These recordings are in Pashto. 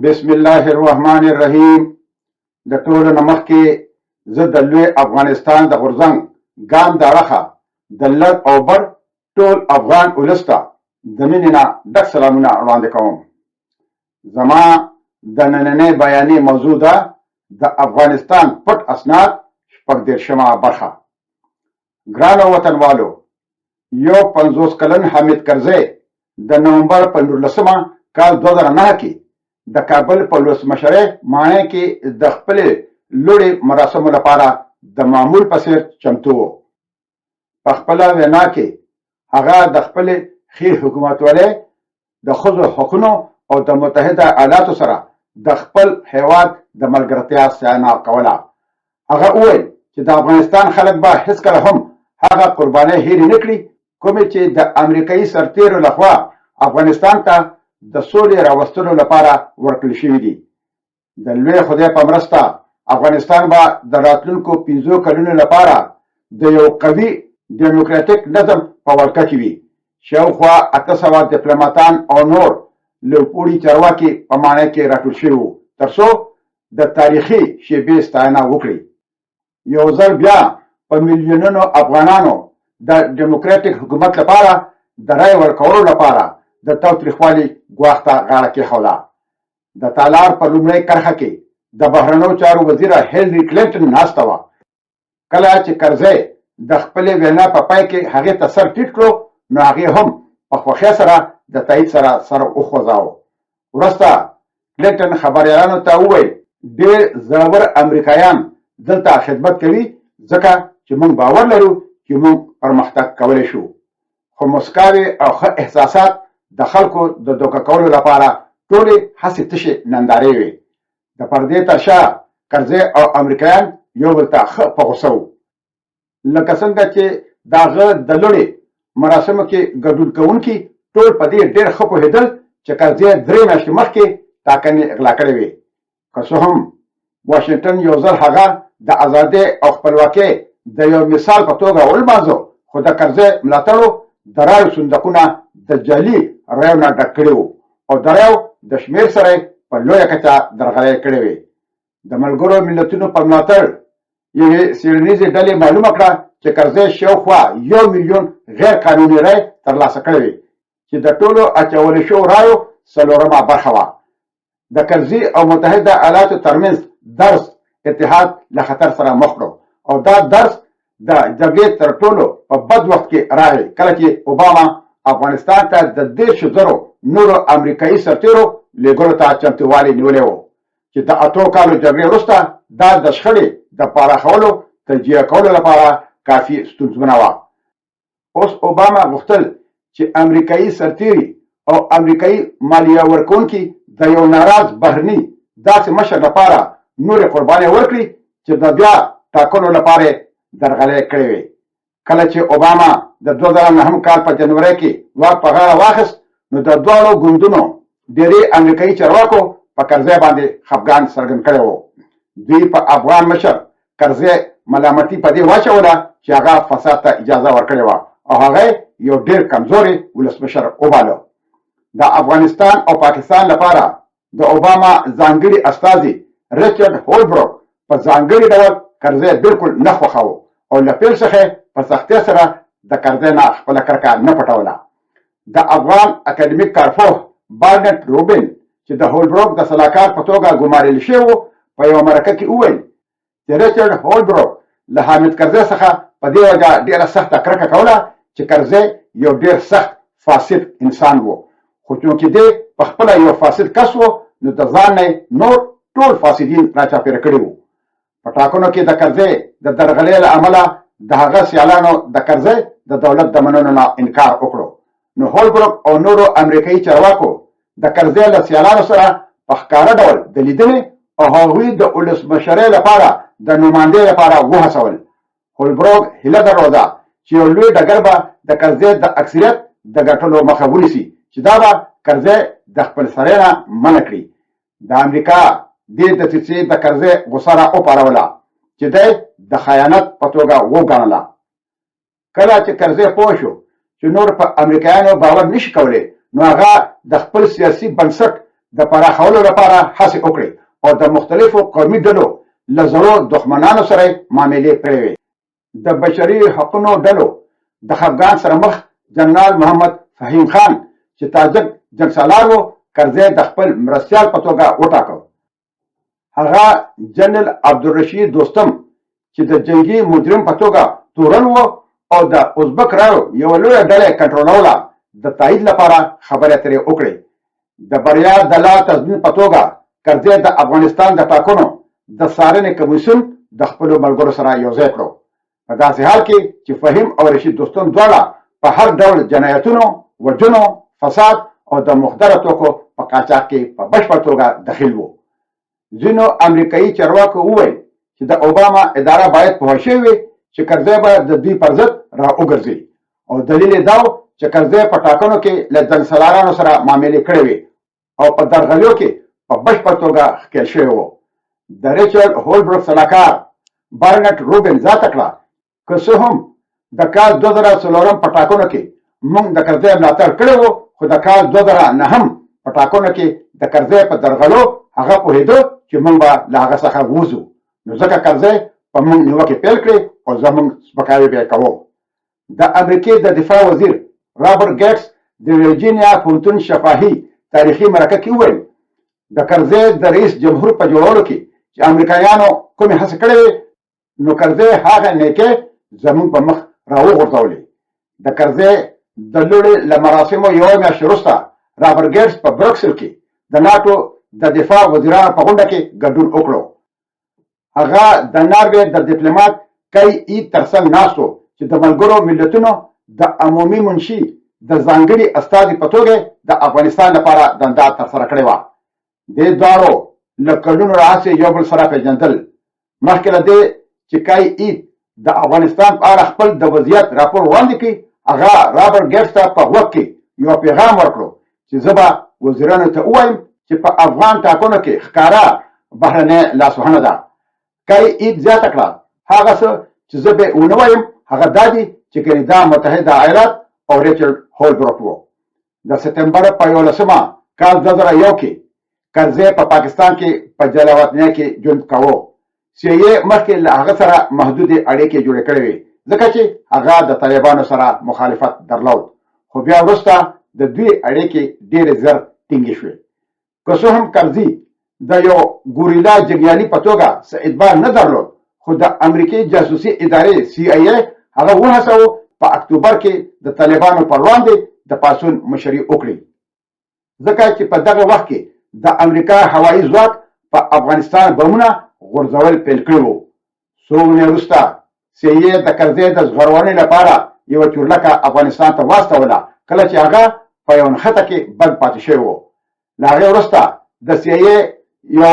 بسم الله الرحمن الرحیم. د ټولو نه مخکې زه د لوی افغانستان د غورځنګ ګام د اړخه د لر او بر ټول افغان ولس ته د مینې نه ډک سلامونه وړاندې کوم. زما د نننۍ بیانیې موضوع ده د افغانستان پټ اسناد 14مه برخه. ګرانو وطنوالو، یو 50 کلن حامد کرزی د نومبر په 19 کال 2009 کې د کابل په ولسمشرۍ ماڼۍ کې د خپلې لوړې مراسمو لپاره د معمول په څېر چمتو و. په خپله وینا کې هغه د خپلې ښې حکومتولۍ د ښځو حقونو او د متحده ایالاتو سره د خپل هیواد د ملګرتیا ستاینه کوله. هغه وویل چې د افغانستان خلک به هیڅکله هم هغه قربانۍ هېرې نه کړي کومې چې د امریکایي سرتیرو لخوا افغانستان ته د سولې راوستلو لپاره ورکړل شوي دي. د لوی خدای په مرسته افغانستان به د راتلونکو 5 کلونو لپاره د یو قوي ډیموکراتیک نظم په ولکه کې وي. شاوخوا 800 ډیپلوماتان او نور لوړپوړي چارواکي په ماڼۍ کې راټول شوي وو ترڅو د تاریخي شیبې ستاینه وکړي. یو ځل بیا په میلیونونو افغانانو د ډیموکراتیک حکومت لپاره د رای ورکولو لپاره د تاوتریخوالي ګواښ ته غاړه کېښوده. د تالار په لومړۍ کرښه کې د بهرنیو چارو وزیره هیلري کلینټن ناسته وه. کله چې کرزی د خپلې وینا په پای کې هغې ته سر ټیټ کړو نو هغې هم په خوښۍ سره د تایید سره سر وخوځاوه. وروسته کلینټن خبریالانو ته وویل ډېر زړور امریکایان دلته خدمت کوي ځکه چې موږ باور لرو چې موږ پرمختګ کولی شو. خو مسکاوې او ښه احساسات د خلکو د دوکه کولو لپاره ټولې هسې تشې نندارې وې. د پردې تر شا کرزی او امریکایان یو بل ته ښه په غوسه وو. لکه څنګه چې د هغه د لوړې مراسمو کې ګډون کوونکي ټول په دې ډېر ښه پوهېدل چې کرزی 3 میاشتې مخکې ټاکنې اغلا کړې وې. که څه هم واشنګټن یو ځل هغه د ازادۍ او خپلواکۍ د یو مثال په توګه ولمانځه، خو د کرزی ملاتړو د رایو صندوقونه د جعلي رایو نه ډک کړي وو او د رایو د شمېر سره په لویه کچه درغلۍ کړې وې. د ملګرو ملتونو په ملاتړ یوې څېړنیزې ډلې معلومه کړه چې کرزی شاوخوا 1 میلیون غیر قانوني رای ترلاسه کړې وې چې د ټولو اچولو شوو رایو 4مه برخه وه. د کرزي او متحده ایالاتو ترمنځ درس اتحاد له خطر سره مخ کړو او دا درس د جګړې تر ټولو په بد وخت کې راغی کله چې اوباما افغانستان ته د 10,000 نورو امریکایي سرتیرو لېږلو ته چمتووالی نیولی و چې د 8 کالو جګړې وروسته دا د شخړې د پراخولو تجزیه کولو لپاره کافي ستونزمنه وه. اوس اوباما غوښتل چې امریکایي سرتیري او امریکایي مالیه ورکوونکي د یو ناراض بهرني داسې مشر لپاره نورې قربانۍ ورکړي چې د بیا ټاکنو لپاره درغلۍ کړې وې. کله چې اوباما د 2009 کال په جنوري کې واک په غاړه واخیست نو د دواړو ګوندونو ډېری امریکایي چارواکو په کرزی باندې خفګان څرګند کړی و. دوی په افغان مشر کرزی ملامتي په دې واچوله چې هغه فساد ته اجازه ورکړې وه او هغه یو ډېر کمزوري ولسمشر وباله. د افغانستان او پاکستان لپاره د اوباما ځانګړي استازي ریچارډ هولبروک په ځانګړي ډول کرزی بالکل نه خوښاوه او له پیل څخه په سختۍ سره د کرزی نه خپله کرکه نه پټوله. د افغان اکاډمیک کارپوه بارنټ روبین چې د هولبروک د سلاکار په توګه ګمارل شوی و په یوه مرکه کې وویل چې ریچارډ هولبروک له حامد کرزی څخه په دې وجه ډېره سخته کرکه کوله چې کرزی یو ډېر سخت فاسد انسان و، خو چونکې دی په خپله یو فاسد کس و نو د ځان نه نور ټول فاسدین راچاپېره کړي وو. په ټاکنو کې د کرزی د درغلۍ له امله د هغه سیالانو د کرزی د دولت د منلو نه انکار وکړو نو هولبروک او نورو امریکایي چارواکو د کرزی له سیالانو سره په ښکاره ډول د لیدنې او هغوی د ولسمشرۍ لپاره د نمایندې لپاره وهڅول. هولبروک هیله درلوده چې یو لوی ډګر به د کرزی د اکثریت د ګټلو مخه ونیسي چې دا به کرزی د خپل سرۍ نه منع کړي. د امریکا دې دسیسې د کرزی غوسه را وپاروله چې دی د خیانت په توګه وګڼله. کله چې کرزی پوه شو چې نور په امریکایانو باور نشي کولی نو هغه د خپل سیاسي بنسټ د پراخولو لپاره هڅې وکړې او د مختلفو قومي ډلو له زړو دښمنانو سره معاملې کړې وې. د بشري حقونو ډلو د خفګان سره مخ جنرال محمد فهیم خان چې تاجک جنګسالار و کرزی د خپل مرستیال په توګه وټاکه. هغه جنرال عبدالرشید دوستم چې د جنگي مجرم په توګه تورن و او د ازبک راو یو لویه ډله کنټرولوله د تایید لپاره خبرې اترې وکړې. د بریا د لا تضمین په توګه کرزی د افغانستان د ټاکنو د څارنې کمیسیون د خپلو ملګرو سره یوځای کړو. په داسې حال کې چې فهیم او رشید دوستم دواړه په هر ډول جنایتونو، وژنو، فساد او د مخدره توکو په قاچاق کې په بشپړ توګه دخیل وو. ځینو امریکایي چارواکو وویل چې د اوباما اداره باید پوه شوې وي چې کرزی به د دوی پر ضد را وګرځي او دلیل یې دا و چې کرزی په ټاکنو کې له جنګسالارانو سره معاملې کړې وې او په درغلیو کې په بشپړ توګه ښکېل شوی و. د ریچارډ هولبرګ سلاکار بارنټ روبن ذاته کړه که څه هم د کال 2004 په ټاکنو کې موږ د کرزی ملاتړ کړی و، خو د کال 2009 په ټاکنو کې د کرزی په درغلو هغه پوهېده چې موږ به له هغه څخه ووځو، نو ځکه کرزی په موږ نیوکې پیل کړې او زموږ سپکاوی به یې کوو. د امریکې د دفاع وزیر رابرټ ګیټس د ورجینیا پوهنتون شفاهي تاریخي مرکه کې وویل د کرزی د رئیس جمهور په جوړولو کې چې امریکایانو کومې هڅې کړې وې، نو کرزی هغه نیکۍ زموږ په مخ راوغورځولې. د کرزی د لوړې له مراسمو یوه میاشت وروسته رابرټ ګیټس په برکسل کې د ناټو د دفاع وزیرانو په غونډه کې ګډون وکړو. هغه د ناروې د ډیپلوماټ کای ای ترڅنګ ناست و چې د ملګرو ملتونو د عمومي منشي د ځانګړي استازي په توګه د افغانستان لپاره دنده ترسره کړې وه. دې دواړو له کلونو راهیسې یو بل سره پېژندل. مخکې له دې چې کای ای د افغانستان په اړه خپل د وضعیت راپور وړاندې کړي، هغه رابرټ ګیټس ته په غوږ کې یو پیغام ورکړو چې زه به وزیرانو ته ووایم چې په افغان ټاکنو کې ښکاره بهرنۍ لاسوهنه ده. کای ای زیاته کړه هغه څه چې زه به ونه وایم هغه دا دي چې کاناډا متحده ایالات او ریچارډ هولبرګ وو. د سپتمبر په 11 کال 2001 کې کرزی په پاکستان کې په جلاوطنۍ کې ژوند کاوه. CIA مخکې له هغه سره محدودې اړیکې جوړې کړې وې ځکه چې هغه د طالبانو سره مخالفت درلود، خو بیا وروسته د دوی اړیکې ډېرې زر ټینګې شوې. که څه هم کرزي د یو ګوریلا جنګیالي په توګه څه اعتبار نه درلود، خو د امریکې جاسوسي ادارې CIA هغه وهڅاوه په اکتوبر کې د طالبانو پر وړاندې د پاڅون مشري وکړي، ځکه چې په دغه وخت کې د امریکا هوایي ځواک په افغانستان بمونه غورځول پیل کړي وو. څو ورځې وروسته CIA د کرزي د ژغورنې لپاره یوه چورلکه افغانستان ته واستوله، کله چې هغه په یو نښته کې بند پاتې شوی و. له هغې وروسته د CIA یو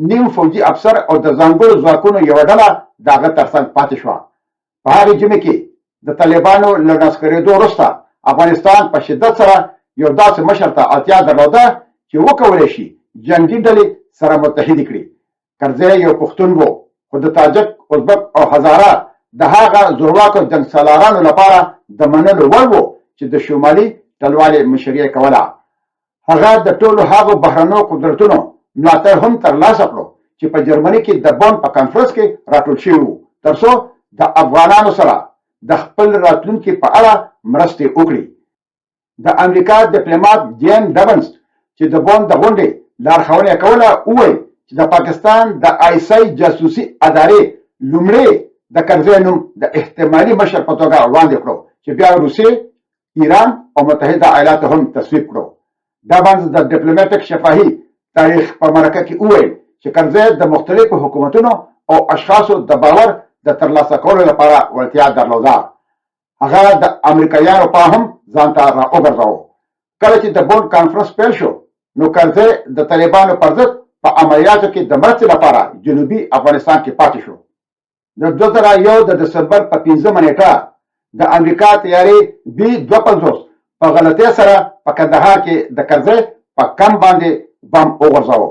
نیم فوجي افسر او د ځانګړو ځواکونو یوه ډله د هغه ترڅنګ پاتې شوه. په هغې جمعې کې د طالبانو له نسکورېدو وروسته افغانستان په شدت سره یو داسې مشر ته اړتیا درلوده چې وکولی شي جنګي ډلې سره متحدې کړي. کرزی یو پښتون و، خو د تاجک، ازبک او هزاره د هغه زورواکو جنګسالارانو لپاره د منلو وړ و چې د شمالي ټلوالې مشري کوله. هغه د ټولو هغو بهرنیو قدرتونو ملاتړ هم ترلاسه کړو چې په جرمني کې د بون په کانفرنس کې راټول شوي وو، تر څو د افغانانو سره د خپل راتلونکي په اړه مرستې وکړي. د امریکا ډیپلوماټ جین ډبنز چې د بون د غونډې لارښوونه کوله وویل چې د پاکستان د آیسای جاسوسي ادارې لومړی د کرزي نوم د احتمالي مشر په توګه وړاندې کړو چې بیا روسیې، ایران او متحده ایالات هم تصویب کړو. ډبنز د ډیپلوماټیک شفاهي تاریخ په مرکه کې وویل چې کرزي د مختلفو حکومتونو او اشخاصو د باور د ترلاسه کولو لپاره وړتیا درلوده. هغه د امریکایانو په هم ځان ته را وګرځاوه. کله چې د بون کانفرنس پیل شو، نو کرزي د طالبانو پر ضد په عملیاتو کې د مرستې لپاره جنوبي افغانستان کې پاتې شو. د 2001 د دسمبر په 15 نیټه د امریکا طیارې B-52 په غلطۍ سره په کندهار کې د کرزي په کمپ باندې بم وغورځاوه.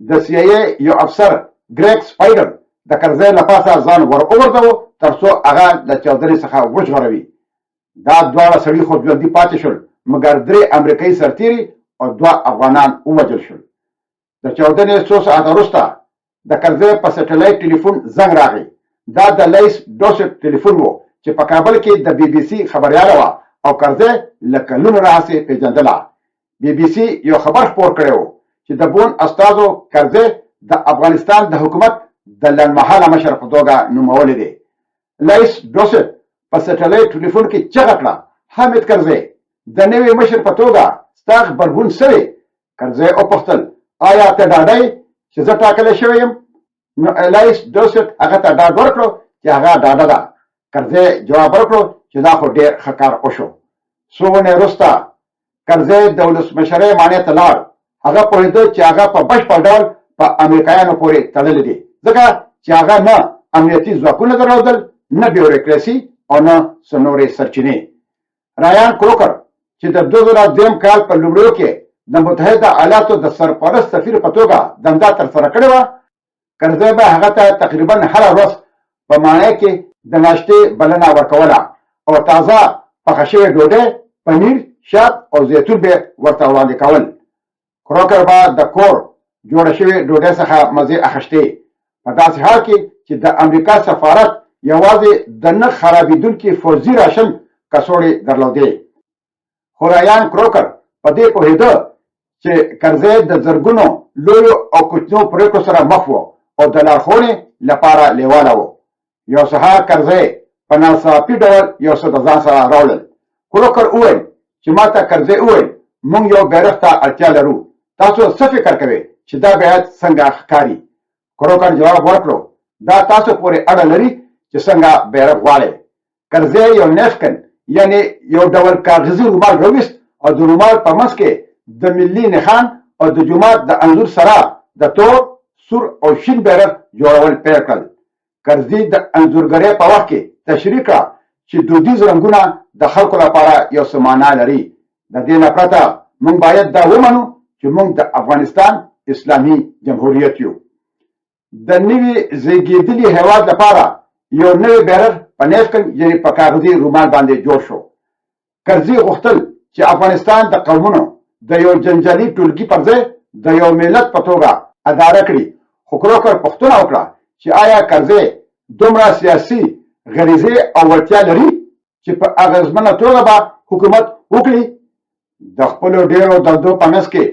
د CIA یو افسر ګریګ سپایډر د کرزي له پاسه ځان ور وغورځاوه تر څو هغه د چاودنې څخه وژغوروي. دا دواړه سړي خو ژوندي پاتې شول، مګر 3 امریکایي سرتیري او 2 افغانان ووژل شول. د چاودنې څو ساعته وروسته د کرزي په سټلایټ ټلیفون زنګ راغی. دا د لیس ډوسټ ټلیفون و چې په کابل کې د بي بي سي خبرياله وه او کرزي له کلونو راهیسې پیژندله. بي بي سي یو خبر خپور کړی و چې د بون استازو کرزي د افغانستان د حکومت د لنډمهاله مشر په توګه نومولی دی. لیس ډوسټ په سټلایټ ټلیفون کې چغه کړه، حامد کرزي د نوي مشر په توګه ستا غبرګون څه دی؟ کرزي وپوښتل آیا ته ډاډه یې چې زه ټاکلی شوی یم؟ نو لیس ډوسټ هغه ته ډاډ ورکړو چې هغه ډاډه ده. کرزي جواب ورکړو چې دا خو ډېر ښه کار وشو. څو ونې وروسته کرزي د ولسمشرۍ ماڼۍ ته لاړ. هغه پوهېده چې هغه په بشپړ ډول په امریکایانو پورې تړلی دی، ځکه چې هغه نه امنیتي ځواکونه درلودل، نه بیوروکراسي او نه څه نورې سرچینې. رایان کروکر چې د 2002 کال په لومړیو کې د متحده ایالاتو د سرپرست سفیر په توګه دنده ترسره کړې وه، کرزي به هغه ته تقریبا هره ورځ په ماڼۍ کې د ناشتې بلنه ورکوله او تازه پخه شوې ډوډۍ، پنیر، شات او زیتون به ورته وړاندې کول. کروکر به د کور جوړه شوې ډوډۍ څخه مزې اخیستې، په داسې حال کې چې د امریکا سفارت یوازې د نه خرابېدونکي فوزي راشن کڅوړې درلودې. خو رایان کروکر په دې پوهېده چې کرزي د زرګونو لویو او کوچنیو پرېکړو سره مخ و او د لارښوونې لپاره لیواله و. یو سهار کرزي په ناڅاپي ډول یو څه د ځان سره راوړل. کروکر وویل چې ما ته کرزي وویل موږ یو بیرغ ته اړتیا لرو، تاسو څه فکر کوئ چې دا باید څنګه ښکاري؟ کروکر جواب ورکړو دا تاسو پورې اړه لري چې څنګه بیرغ غواړئ. کرزي یو نیفکن یعنی یو ډول کاغذي رومال راویست او د رومال په منځ کې د ملي نښان او د جومات د انځور سره د تور، سور او شین بیرغ جوړول پیل کړل. کرزي د انځورګرۍ په وخت کې تشریح کړه چې دودیز رنګونه د خلکو لپاره یو څه معنا لري. د دې نه پرته موږ باید دا ومنو چې موږ د افغانستان اسلامي جمهوریت یو. د نوي زیږېدلي هېواد لپاره یو نوی بیرغ په نیفکن یعنې په کاغذي رومال باندې جوړ شو. کرزي غوښتل چې افغانستان د قومونو د یو جنجالي ټولګي پر ځای د یو ملت په توګه اداره کړي. خو کروکر پوښتنه وکړه چې آیا کرزي دومره سیاسي غریزې او وړتیا لري چې په اغېزمنه توګه به حکومت وکړي؟ د خپلو ډېرو دندو په منځ کې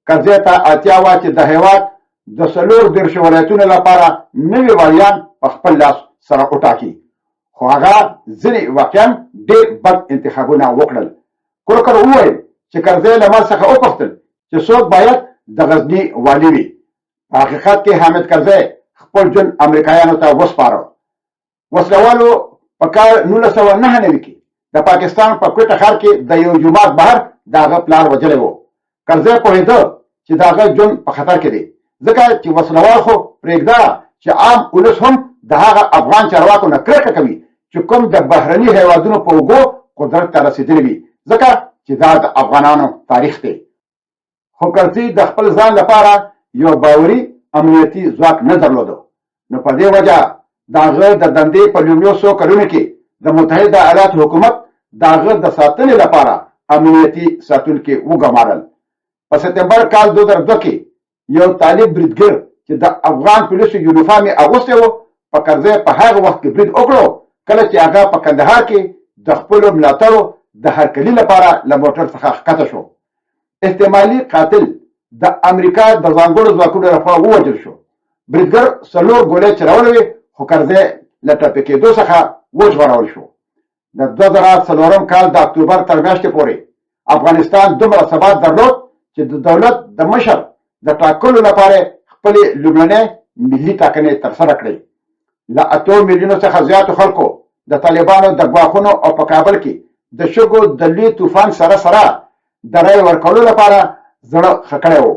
کرزي ته اړتیا وه چې د هېواد د 34 ولایتونو لپاره نوي والیان په خپل لاس سره وټاکي، خو هغه ځینې واقعا ډېر بد انتخابونه وکړل. کروکر وویل چې کرزي له ما څخه وپوښتل چې څوک باید د غزني والي وي. په حقیقت کې حامد کرزي خپل ژوند امریکایانو ته وسپاره. وسلوالو په کال 1999 کې د پاکستان په کوټه ښار کې د یو جومات بهر د هغه پلار وژلی و. کرزي پوهېده چې د هغه ژوند په خطر کې دی، ځکه چې وسلوال خو پرېږده چې عام ولس هم د هغه افغان چارواکو نه کرکه کوي چې کوم د بهرني هېوادونو په اوږو قدرت ته رسېدلي وي، ځکه چې دا د افغانانو تاریخ دی. خو کرزي د خپل ځان لپاره یو باوري امنیتي ځواک نه درلوده، نو په دې وجه د هغه د دندې په لومړیو څو کلونو کې د متحده ایالاتو حکومت د هغه د ساتنې لپاره امنیتي ساتونکي وګمارل. په سپتمبر کال 2002 کې یو طالب بریدګر چې د افغان پولیسو یونیفارم یې اغوستی و په کرزي په هغه وخت کې برید وکړو کله چې هغه په کندهار کې د خپلو ملاتړو د هرکلي لپاره له موټر څخه ښکته شو. احتمالي قاتل د امریکا د ځانګړو ځواکونو لخوا ووژل شو. بریدګر 4 ګولۍ چلولې وې، خو کرزي له ټپي کېدو څخه وژغورل شو. د 2004 کال د اکتوبر تر میاشتې پورې افغانستان دومره ثبات درلود چې د دولت د مشر د ټاکلو لپاره خپلې لومړنۍ ملي ټاکنې ترسره کړې. له 8 میلیونو څخه زیاتو خلکو د طالبانو د ګواښونو او په کابل کې د شګو د لوی طوفان سره د رای ورکولو لپاره زړه ښه کړی و.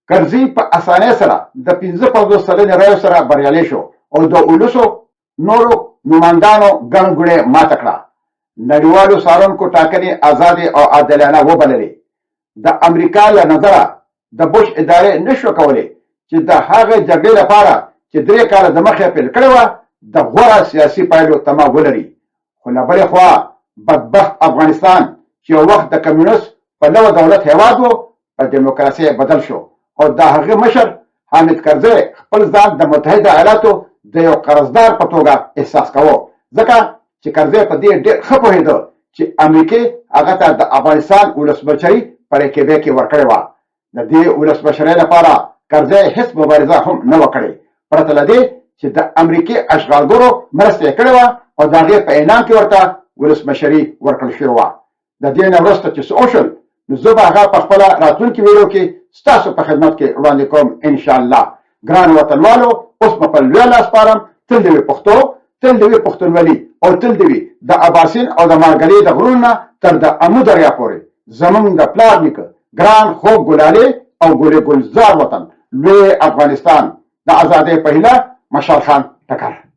کرزي په اسانۍ سره د 55 سلنې رایو سره بریالی شو او د ولسو نورو نمایندانو ګڼ ګوڼې ماته کړه. نړیوالو څارونکو ټاکنې ازادې او عادلانه وبللې. د امریکا له نظره د بوش ادارې نشو کولی چې د هغې جګړې لپاره چې 3 کاله د مخې پیل کړې وه د غوره سیاسي پایلو تمه ولري. خو له بلې خوا بدبخت افغانستان چې یو وخت د کمیونست په نوه دولت هېواد و په دیموکراسۍ بدل شو او د هغه مشر حامد کرزي خپل ځان د متحده ایالاتو د یو قرضدار په توګه احساس کاوه، ځکه چې کرزي په دې ډېر ښه پوهېده چې امریکې هغه ته د افغانستان ولسمشري په رقیبه کې ورکړې وه. د دې ولسمشرۍ لپاره کرزي هیڅ مبارزه هم نه وه کړې، پرته له دې چې د امریکې اشغالګرو مرسته یې کړې وه او د هغې په انعام کې ورته ولسمشري ورکړل شوې وه. د دې نه وروسته چې څه وشول، نو زه به هغه په خپله راتلونکي ویډیو کې ستاسو په خدمت کې وړاندې کوم انشاءالله. ګران وطنوالو، اوس مې په لوی لاس سپارم. تل دې وي پښتو، تل دې وي پښتونولي، او تل دې وي د اباسین او د مارګلې د غرونو نه تر د امو دریا پورې زمونږ د پلار نیکه ګران خوږ ګلالې او ګلې ګلزار وطن لوی افغانستان. د ازادۍ په هیله، مشال خان ټکر.